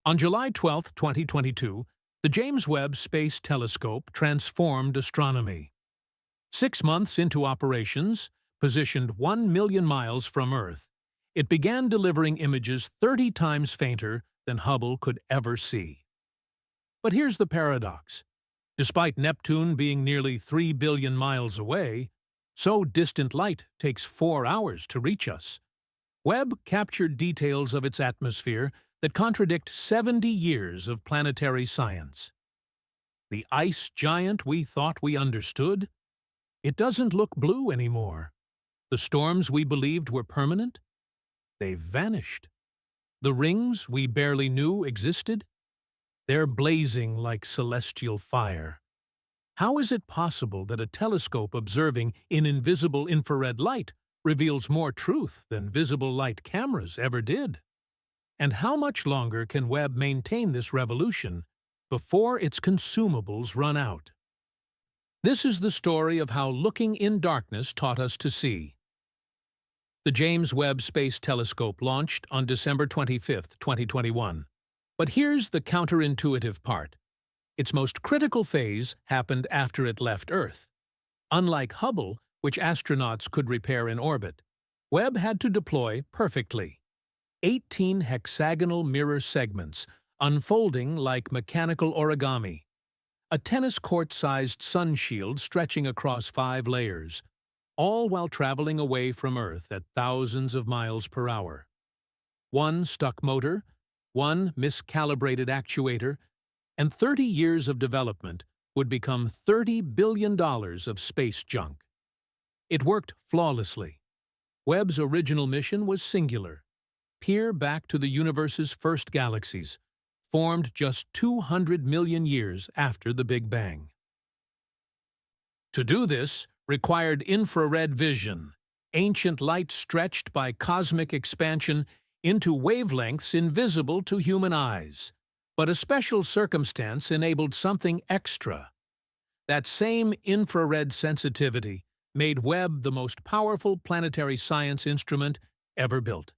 On July 12, 2022, the James Webb Space Telescope transformed astronomy. 6 months into operations, positioned 1 million miles from Earth, it began delivering images 30 times fainter than Hubble could ever see. But here's the paradox. Despite Neptune being nearly 3 billion miles away, so distant light takes 4 hours to reach us. Webb captured details of its atmosphere that contradict 70 years of planetary science. The ice giant we thought we understood? It doesn't look blue anymore. The storms we believed were permanent? They've vanished. The rings we barely knew existed? They're blazing like celestial fire. How is it possible that a telescope observing in invisible infrared light reveals more truth than visible light cameras ever did? And how much longer can Webb maintain this revolution before its consumables run out? This is the story of how looking in darkness taught us to see. The James Webb Space Telescope launched on December 25, 2021. But here's the counterintuitive part. Its most critical phase happened after it left Earth. Unlike Hubble, which astronauts could repair in orbit, Webb had to deploy perfectly. 18 hexagonal mirror segments, unfolding like mechanical origami. A tennis court-sized sun shield stretching across 5 layers, all while traveling away from Earth at thousands of miles per hour. One stuck motor, one miscalibrated actuator, and 30 years of development would become $30 billion of space junk. It worked flawlessly. Webb's original mission was singular: peer back to the universe's first galaxies, formed just 200 million years after the Big Bang. To do this required infrared vision, ancient light stretched by cosmic expansion into wavelengths invisible to human eyes. But a special circumstance enabled something extra. That same infrared sensitivity made Webb the most powerful planetary science instrument ever built.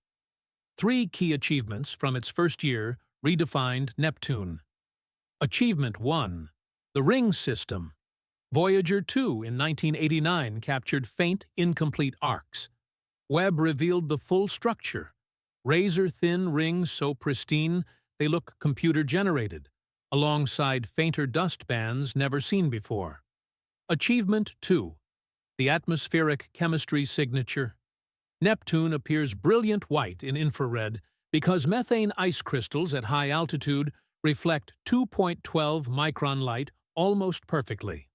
3 key achievements from its first year redefined Neptune. Achievement 1. The ring system. Voyager 2 in 1989 captured faint, incomplete arcs. Webb revealed the full structure. Razor-thin rings so pristine they look computer-generated, alongside fainter dust bands never seen before. Achievement 2. The atmospheric chemistry signature. Neptune appears brilliant white in infrared because methane ice crystals at high altitude reflect 2.12 micron light almost perfectly.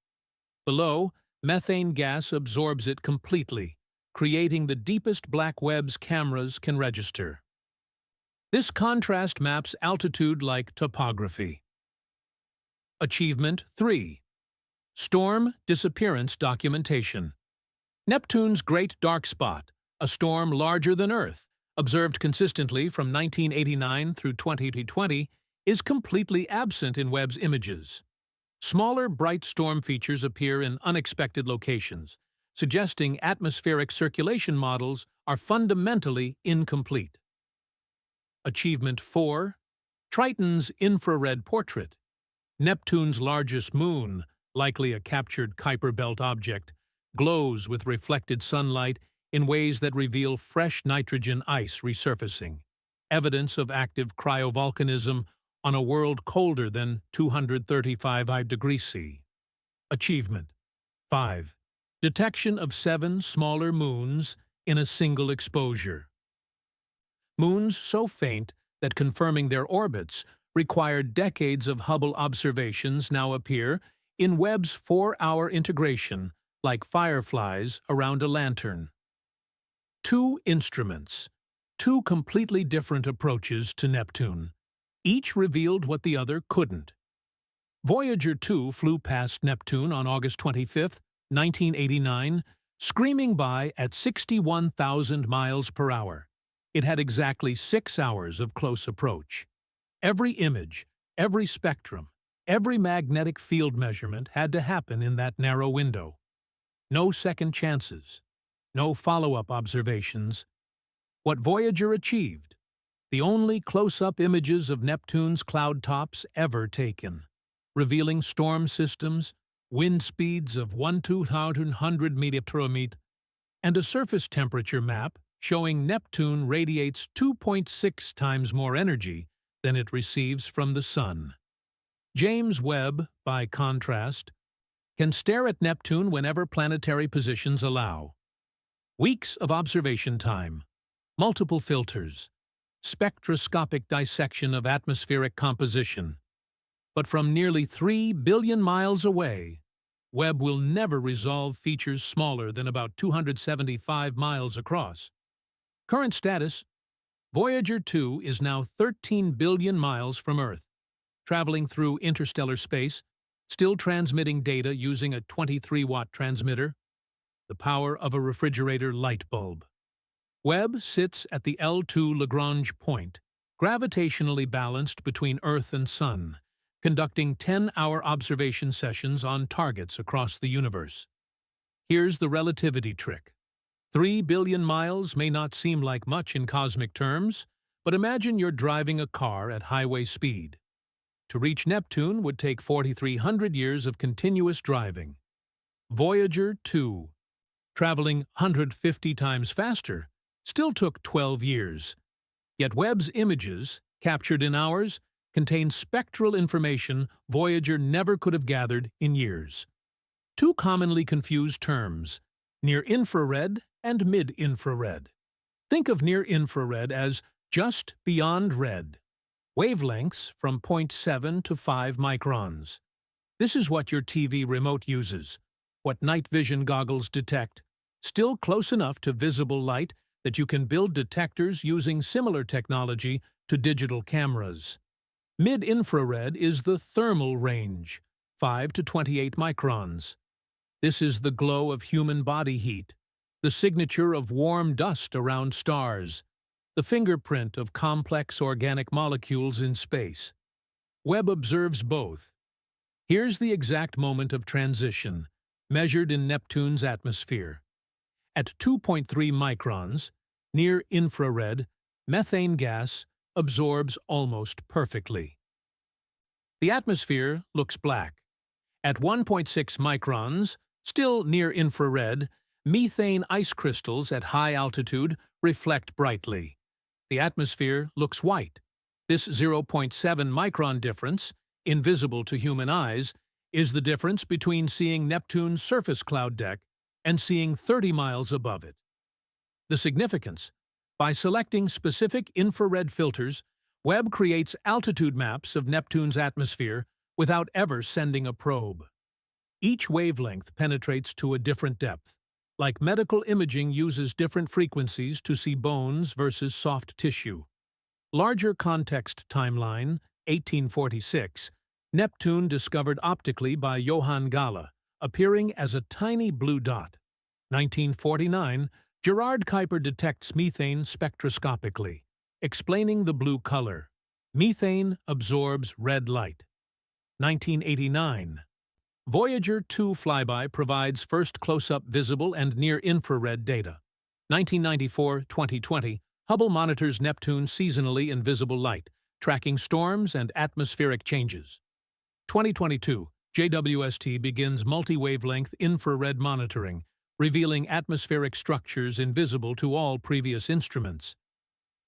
Below, methane gas absorbs it completely, creating the deepest black Webb's cameras can register. This contrast maps altitude like topography. Achievement 3. Storm disappearance documentation. Neptune's Great Dark Spot, a storm larger than Earth, observed consistently from 1989 through 2020, is completely absent in Webb's images. Smaller, bright storm features appear in unexpected locations, suggesting atmospheric circulation models are fundamentally incomplete. Achievement 4. Triton's infrared portrait. Neptune's largest moon, likely a captured Kuiper Belt object, glows with reflected sunlight in ways that reveal fresh nitrogen ice resurfacing, evidence of active cryovolcanism on a world colder than 235 degrees C. Achievement 5. Detection of 7 smaller moons in a single exposure. Moons so faint that confirming their orbits required decades of Hubble observations now appear in Webb's 4-hour integration like fireflies around a lantern. 2 instruments, 2 completely different approaches to Neptune. Each revealed what the other couldn't. Voyager 2 flew past Neptune on August 25, 1989, screaming by at 61,000 miles per hour. It had exactly 6 hours of close approach. Every image, every spectrum, every magnetic field measurement had to happen in that narrow window. No second chances, no follow-up observations. What Voyager achieved, the only close-up images of Neptune's cloud tops ever taken, revealing storm systems, wind speeds of 1,200 mph, and a surface temperature map showing Neptune radiates 2.6 times more energy than it receives from the Sun. James Webb, by contrast, can stare at Neptune whenever planetary positions allow. Weeks of observation time, multiple filters, spectroscopic dissection of atmospheric composition. But from nearly 3 billion miles away, Webb will never resolve features smaller than about 275 miles across. Current status: Voyager 2 is now 13 billion miles from Earth, traveling through interstellar space, still transmitting data using a 23-watt transmitter, the power of a refrigerator light bulb. Webb sits at the L2 Lagrange point, gravitationally balanced between Earth and Sun, conducting 10-hour observation sessions on targets across the universe. Here's the relativity trick. 3 billion miles may not seem like much in cosmic terms, but imagine you're driving a car at highway speed. To reach Neptune would take 4,300 years of continuous driving. Voyager 2, traveling 150 times faster, still took 12 years. Yet Webb's images, captured in hours, contain spectral information Voyager never could have gathered in years. Two commonly confused terms: near-infrared and mid-infrared. Think of near-infrared as just beyond red, wavelengths from 0.7 to 5 microns. This is what your TV remote uses, what night vision goggles detect, still close enough to visible light that you can build detectors using similar technology to digital cameras. Mid-infrared is the thermal range, 5 to 28 microns. This is the glow of human body heat, the signature of warm dust around stars, the fingerprint of complex organic molecules in space. Webb observes both. Here's the exact moment of transition, measured in Neptune's atmosphere. At 2.3 microns, near-infrared, methane gas absorbs almost perfectly. The atmosphere looks black. At 1.6 microns, still near-infrared, methane ice crystals at high altitude reflect brightly. The atmosphere looks white. This 0.7 micron difference, invisible to human eyes, is the difference between seeing Neptune's surface cloud deck and seeing 30 miles above it. The significance: by selecting specific infrared filters, Webb creates altitude maps of Neptune's atmosphere without ever sending a probe. Each wavelength penetrates to a different depth. Like medical imaging uses different frequencies to see bones versus soft tissue. Larger context timeline, 1846, Neptune discovered optically by Johann Galle, appearing as a tiny blue dot. 1949, Gerard Kuiper detects methane spectroscopically, explaining the blue color. Methane absorbs red light. 1989, Voyager 2 flyby provides first close-up visible and near-infrared data. 1994-2020, Hubble monitors Neptune seasonally in visible light, tracking storms and atmospheric changes. 2022, JWST begins multi-wavelength infrared monitoring, revealing atmospheric structures invisible to all previous instruments.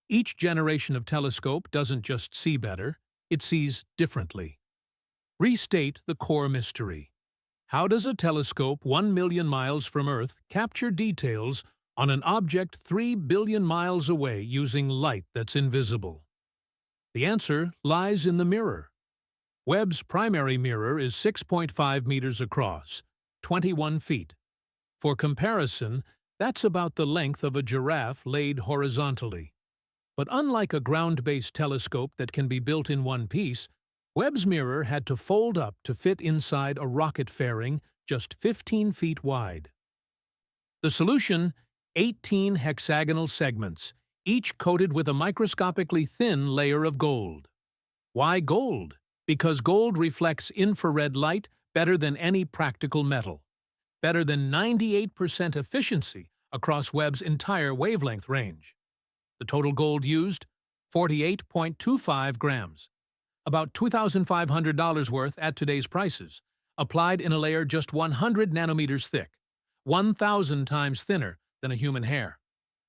Each generation of telescope doesn't just see better, it sees differently. Restate the core mystery. How does a telescope 1 million miles from Earth capture details on an object 3 billion miles away using light that's invisible? The answer lies in the mirror. Webb's primary mirror is 6.5 meters across, 21 feet. For comparison, that's about the length of a giraffe laid horizontally. But unlike a ground-based telescope that can be built in one piece, Webb's mirror had to fold up to fit inside a rocket fairing just 15 feet wide. The solution: 18 hexagonal segments, each coated with a microscopically thin layer of gold. Why gold? Because gold reflects infrared light better than any practical metal. Better than 98% efficiency across Webb's entire wavelength range. The total gold used: 48.25 grams, about $2,500 worth at today's prices, applied in a layer just 100 nanometers thick, 1,000 times thinner than a human hair.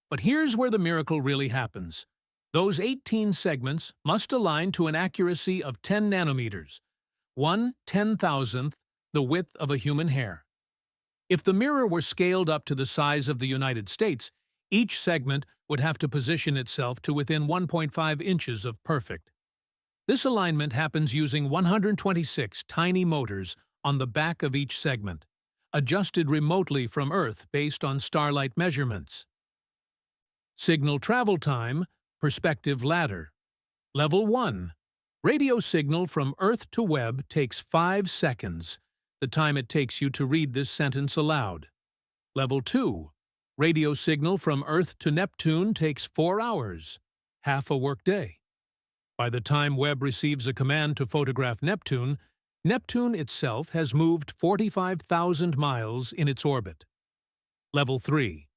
But here's where the miracle really happens. Those 18 segments must align to an accuracy of 10 nanometers, 1/10,000th the width of a human hair. If the mirror were scaled up to the size of the United States, each segment would have to position itself to within 1.5 inches of perfect. This alignment happens using 126 tiny motors on the back of each segment, adjusted remotely from Earth based on starlight measurements. Signal travel time, perspective ladder. Level 1. Radio signal from Earth to Webb takes 5 seconds, the time it takes you to read this sentence aloud. Level 2. Radio signal from Earth to Neptune takes 4 hours, half a workday. By the time Webb receives a command to photograph Neptune, Neptune itself has moved 45,000 miles in its orbit. Level 3.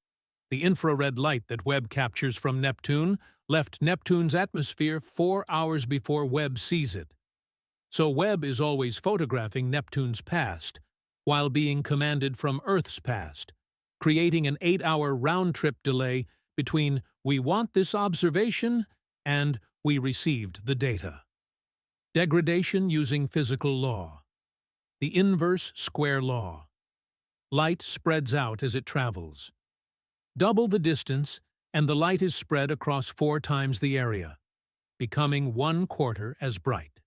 The infrared light that Webb captures from Neptune left Neptune's atmosphere 4 hours before Webb sees it. So Webb is always photographing Neptune's past, while being commanded from Earth's past, creating an 8-hour round-trip delay between "we want this observation" and "we received the data." Degradation using physical law. The inverse square law. Light spreads out as it travels. Double the distance, and the light is spread across 4 times the area, becoming 1/4 as bright.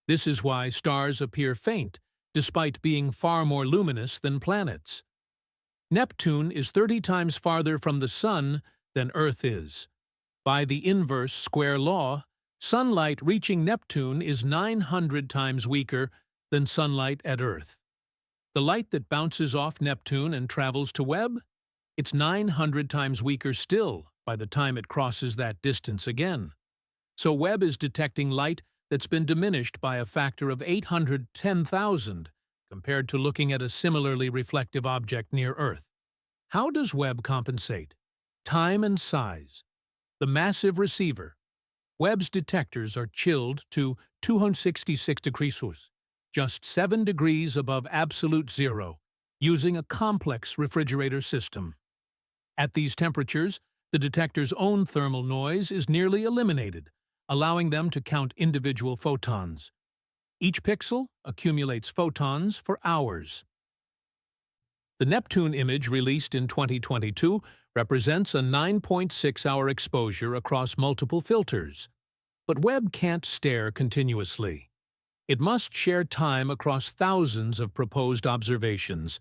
This is why stars appear faint, despite being far more luminous than planets. Neptune is 30 times farther from the Sun than Earth is. By the inverse square law, sunlight reaching Neptune is 900 times weaker than sunlight at Earth. The light that bounces off Neptune and travels to Webb? It's 900 times weaker still by the time it crosses that distance again. So Webb is detecting light that's been diminished by a factor of 810,000 compared to looking at a similarly reflective object near Earth. How does Webb compensate? Time and size. The massive receiver. Webb's detectors are chilled to 266 degrees Celsius, just 7 degrees above absolute zero, using a complex refrigerator system. At these temperatures, the detector's own thermal noise is nearly eliminated, allowing them to count individual photons. Each pixel accumulates photons for hours. The Neptune image released in 2022 represents a 9.6-hour exposure across multiple filters. But Webb can't stare continuously. It must share time across thousands of proposed observations,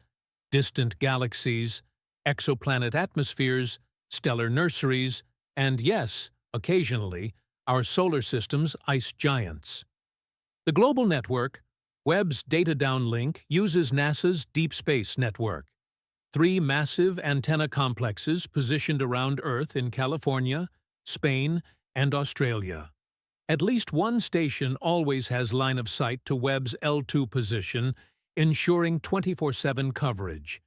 distant galaxies, exoplanet atmospheres, stellar nurseries, and yes, occasionally, our solar system's ice giants. The global network, Webb's data downlink, uses NASA's Deep Space Network, 3 massive antenna complexes positioned around Earth in California, Spain, and Australia. At least one station always has line of sight to Webb's L2 position, ensuring 24/7 coverage.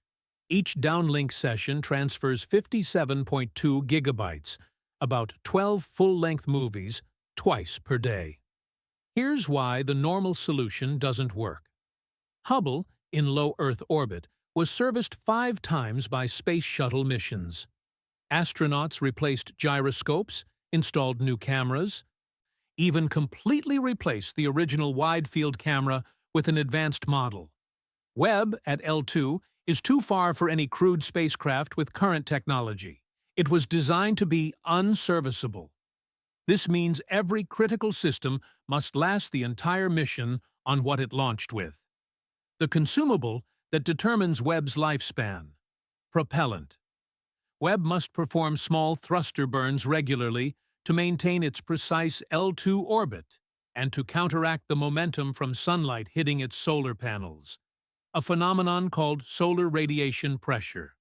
Each downlink session transfers 57.2 gigabytes, about 12 full-length movies, twice per day. Here's why the normal solution doesn't work. Hubble, in low Earth orbit, was serviced 5 times by space shuttle missions. Astronauts replaced gyroscopes, installed new cameras, even completely replaced the original wide-field camera with an advanced model. Webb, at L2, is too far for any crewed spacecraft with current technology. It was designed to be unserviceable. This means every critical system must last the entire mission on what it launched with. The consumable that determines Webb's lifespan. Propellant. Webb must perform small thruster burns regularly to maintain its precise L2 orbit and to counteract the momentum from sunlight hitting its solar panels, a phenomenon called solar radiation pressure.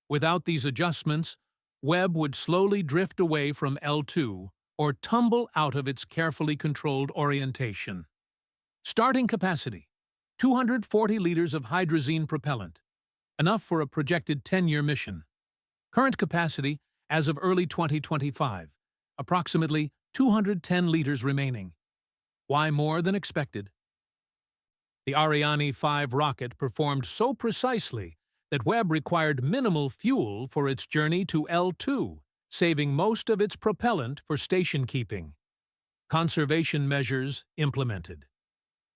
Without these adjustments, Webb would slowly drift away from L2 or tumble out of its carefully controlled orientation. Starting capacity: 240 liters of hydrazine propellant, enough for a projected 10-year mission. Current capacity, as of early 2025, approximately 210 liters remaining. Why more than expected? The Ariane 5 rocket performed so precisely that Webb required minimal fuel for its journey to L2, saving most of its propellant for station keeping. Conservation measures implemented.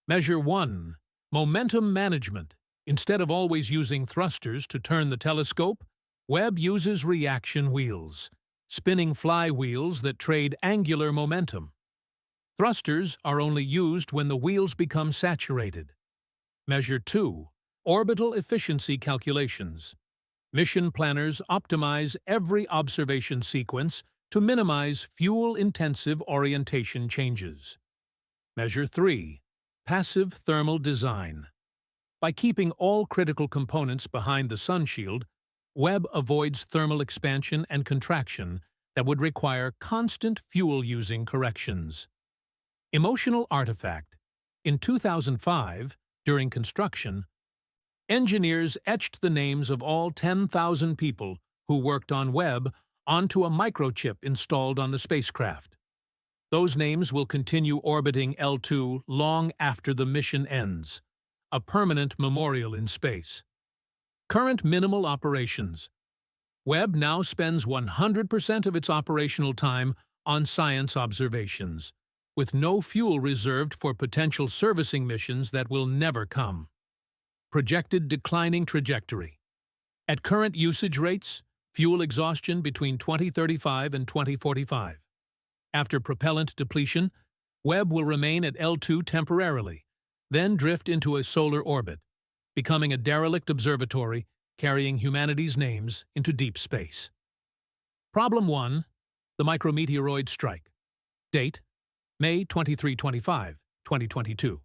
Measure 1. Momentum management. Instead of always using thrusters to turn the telescope, Webb uses reaction wheels, spinning flywheels that trade angular momentum. Thrusters are only used when the wheels become saturated. Measure 2. Orbital efficiency calculations. Mission planners optimize every observation sequence to minimize fuel-intensive orientation changes. Measure 3. Passive thermal design. By keeping all critical components behind the sunshield, Webb avoids thermal expansion and contraction that would require constant fuel-using corrections. Emotional artifact. In 2005, during construction, engineers etched the names of all 10,000 people who worked on Webb onto a microchip installed on the spacecraft. Those names will continue orbiting L2 long after the mission ends, a permanent memorial in space. Current minimal operations. Webb now spends 100% of its operational time on science observations, with no fuel reserved for potential servicing missions that will never come. Projected declining trajectory. At current usage rates, fuel exhaustion between 2035 and 2045. After propellant depletion, Webb will remain at L2 temporarily, then drift into a solar orbit, becoming a derelict observatory carrying humanity's names into deep space. Problem 1. The micrometeoroid strike. Date: May 23-25, 2022.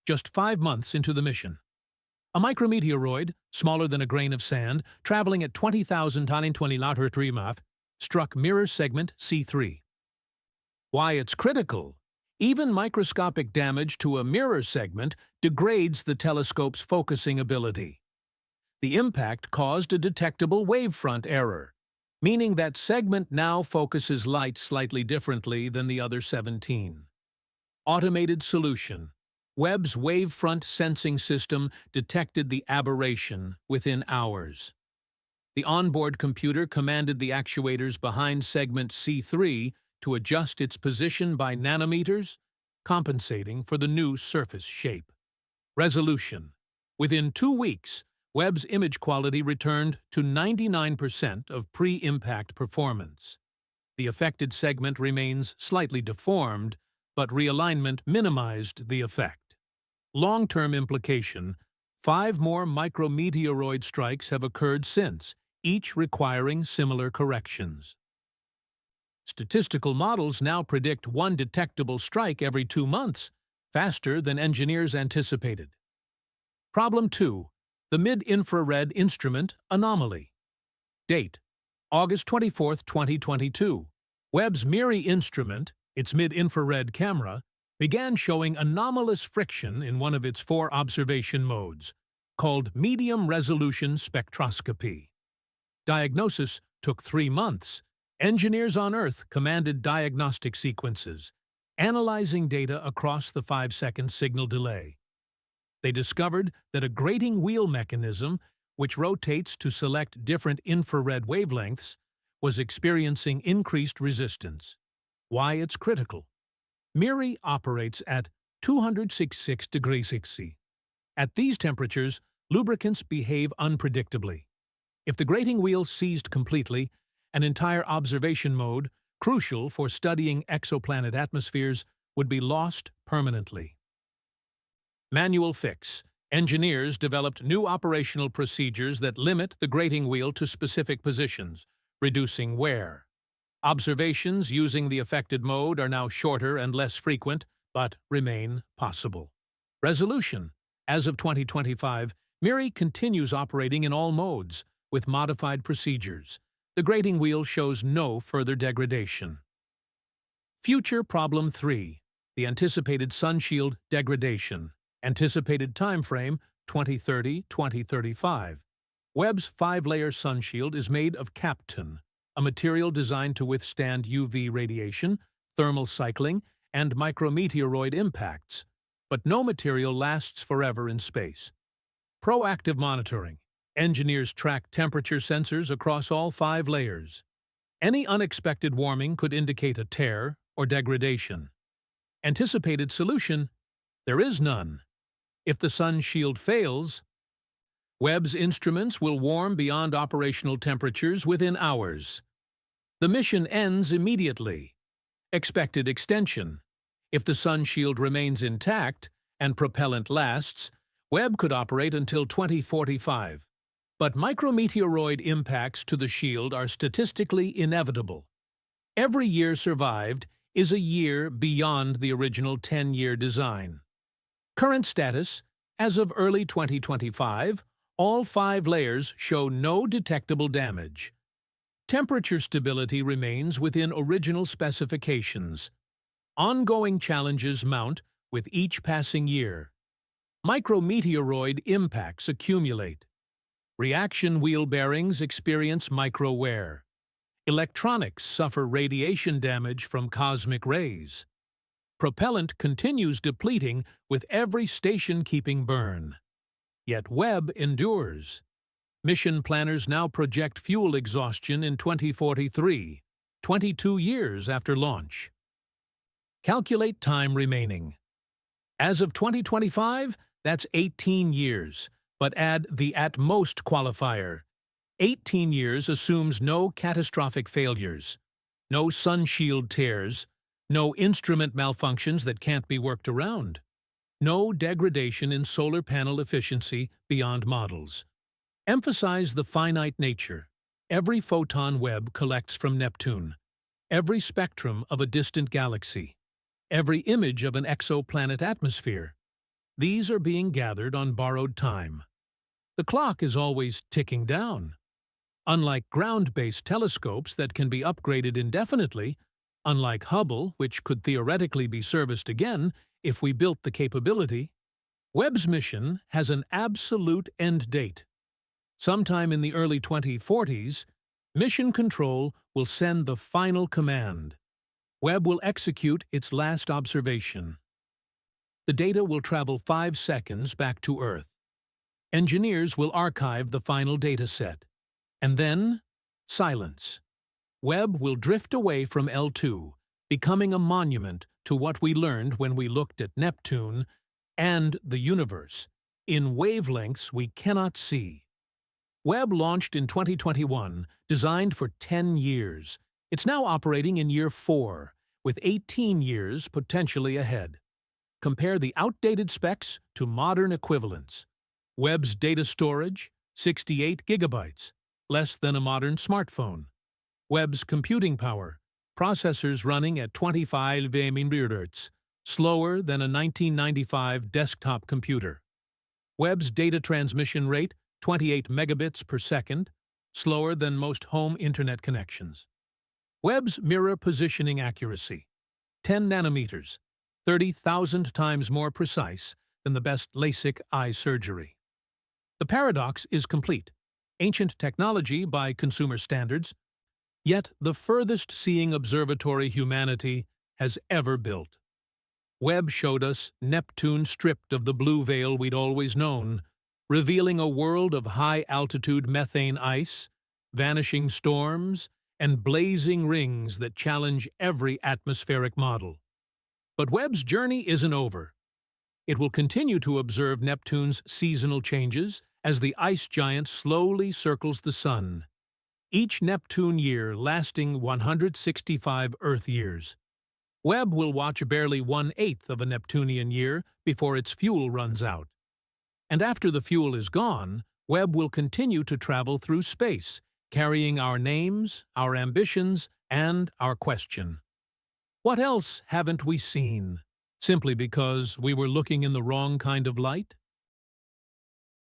Just 5 months into the mission. A micrometeoroid, smaller than a grain of sand, traveling at 20,000 km/h, struck mirror segment C3. Why it's critical? Even microscopic damage to a mirror segment degrades the telescope's focusing ability. The impact caused a detectable wavefront error, meaning that segment now focuses light slightly differently than the other 17. Automated solution. Webb's wavefront sensing system detected the aberration within hours. The onboard computer commanded the actuators behind segment C3 to adjust its position by nanometers, compensating for the new surface shape. Resolution. Within 2 weeks, Webb's image quality returned to 99% of pre-impact performance. The affected segment remains slightly deformed, but realignment minimized the effect. Long-term implication: 5 more micrometeoroid strikes have occurred since, each requiring similar corrections. Statistical models now predict 1 detectable strike every 2 months, faster than engineers anticipated. Problem 2. The Mid-Infrared Instrument Anomaly. Date: August 24, 2022. Webb's MIRI instrument, its mid-infrared camera, began showing anomalous friction in one of its 4 observation modes, called medium-resolution spectroscopy. Diagnosis took 3 months. Engineers on Earth commanded diagnostic sequences, analyzing data across the 5-second signal delay. They discovered that a grating wheel mechanism, which rotates to select different infrared wavelengths, was experiencing increased resistance. Why it's critical? MIRI operates at 266 degrees C. At these temperatures, lubricants behave unpredictably. If the grating wheel seized completely, an entire observation mode, crucial for studying exoplanet atmospheres, would be lost permanently. Manual fix. Engineers developed new operational procedures that limit the grating wheel to specific positions, reducing wear. Observations using the affected mode are now shorter and less frequent, but remain possible. Resolution. As of 2025, MIRI continues operating in all modes, with modified procedures. The grating wheel shows no further degradation. Future Problem 3. The anticipated sunshield degradation. Anticipated time frame: 2030-2035. Webb's 5-layer sunshield is made of Neptune, a material designed to withstand UV radiation, thermal cycling, and micrometeoroid impacts. But no material lasts forever in space. Proactive monitoring. Engineers track temperature sensors across all 5 layers. Any unexpected warming could indicate a tear or degradation. Anticipated solution: there is none. If the sun shield fails, Webb's instruments will warm beyond operational temperatures within hours. The mission ends immediately. Expected extension: if the sun shield remains intact and propellant lasts, Webb could operate until 2045. But micrometeoroid impacts to the shield are statistically inevitable. Every year survived is a year beyond the original 10-year design. Current status: as of early 2025, all 5 layers show no detectable damage. Temperature stability remains within original specifications. Ongoing challenges mount with each passing year. Micrometeoroid impacts accumulate. Reaction wheel bearings experience micro-wear. Electronics suffer radiation damage from cosmic rays. Propellant continues depleting with every station-keeping burn. Yet Webb endures. Mission planners now project fuel exhaustion in 2043, 22 years after launch. Calculate time remaining. As of 2025, that's 18 years, but add the "at most" qualifier. 18 years assumes no catastrophic failures, no sun shield tears, no instrument malfunctions that can't be worked around, no degradation in solar panel efficiency beyond models. Emphasize the finite nature. Every photon Webb collects from Neptune, every spectrum of a distant galaxy, every image of an exoplanet atmosphere. These are being gathered on borrowed time. The clock is always ticking down. Unlike ground-based telescopes that can be upgraded indefinitely, unlike Hubble, which could theoretically be serviced again if we built the capability, Webb's mission has an absolute end date. Sometime in the early 2040s, Mission Control will send the final command. Webb will execute its last observation. The data will travel 5 seconds back to Earth. Engineers will archive the final data set. And then, silence. Webb will drift away from L2, becoming a monument to what we learned when we looked at Neptune and the universe, in wavelengths we cannot see. Webb launched in 2021, designed for 10 years. It's now operating in year 4, with 18 years potentially ahead. Compare the outdated specs to modern equivalents. Webb's data storage, 68 gigabytes, less than a modern smartphone. Webb's computing power, processors running at 25 MHz, slower than a 1995 desktop computer. Webb's data transmission rate, 28 megabits per second, slower than most home internet connections. Webb's mirror positioning accuracy, 10 nanometers, 30,000 times more precise than the best LASIK eye surgery. The paradox is complete. Ancient technology by consumer standards, yet the furthest-seeing observatory humanity has ever built. Webb showed us Neptune stripped of the blue veil we'd always known, revealing a world of high-altitude methane ice, vanishing storms, and blazing rings that challenge every atmospheric model. But Webb's journey isn't over. It will continue to observe Neptune's seasonal changes as the ice giant slowly circles the sun, each Neptune year lasting 165 Earth years. Webb will watch barely 1/8 of a Neptunian year before its fuel runs out. And after the fuel is gone, Webb will continue to travel through space, carrying our names, our ambitions, and our question. What else haven't we seen? Simply because we were looking in the wrong kind of light?